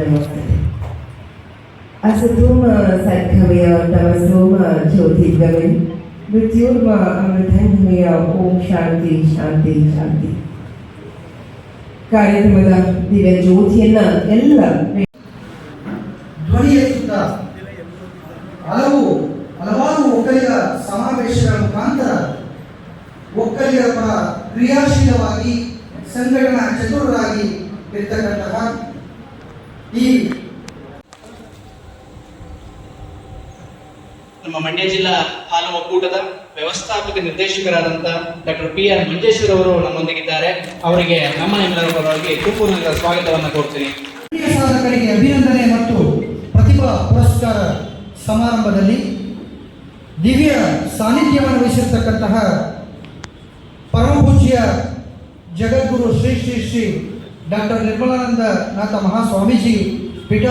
नमस्ते. Asatoma Satkhamaya Tamasoma Jyotirgamaya Mrityurma Amritanghamaya Om Shanti Shanti Shanti. ಕಾರ್ಯಕ್ರಮದ ದಿವ್ಯ ಜ್ಯೋತಿಯನ್ನ ಎಲ್ಲ ಧ್ವನಿ ಎತ್ತುತ್ತಾ ಹಲವಾರು ಒಕ್ಕಲಿಗ ಸಮಾವೇಶಗಳ ಮುಖಾಂತರ ಒಕ್ಕಲಿಗರ ಪರ ಕ್ರಿಯಾಶೀಲವಾಗಿ ಸಂಘಟನಾ ಚತುರರಾಗಿ ಇರ್ತಕ್ಕಂತಹ ಈ ನಮ್ಮ ಮಂಡ್ಯ ಜಿಲ್ಲಾ ಹಾಲು ಒಕ್ಕೂಟದ ವ್ಯವಸ್ಥಾಪಕ ನಿರ್ದೇಶಕರಾದಂಥ ಡಾಕ್ಟರ್ PR ಮಂಜೇಶ್ವರ್ ಅವರು ನಮ್ಮೊಂದಿಗಿದ್ದಾರೆ. ಅವರಿಗೆ ನಮ್ಮ ನಿಮ್ಮೆಲ್ಲರ ಪರವಾಗಿ ತುಪ್ಪೂರಿನ ಸ್ವಾಗತವನ್ನು ಕೋರ್ತೀನಿ. ಸಾಧಕರಿಗೆ ಅಭಿನಂದನೆ ಮತ್ತು ಪ್ರತಿಭಾ ಪುರಸ್ಕಾರ ಸಮಾರಂಭದಲ್ಲಿ ದಿವ್ಯ ಸಾನ್ನಿಧ್ಯವನ್ನು ವಹಿಸಿರ್ತಕ್ಕಂತಹ ಪರಮಪೂಜ್ಯ ಜಗದ್ಗುರು ಶ್ರೀ ಶ್ರೀ ಶ್ರೀ ಡಾಕ್ಟರ್ ನಿರ್ಮಲಾನಂದ ನಾಥ ಮಹಾಸ್ವಾಮೀಜಿ ಪೀಠ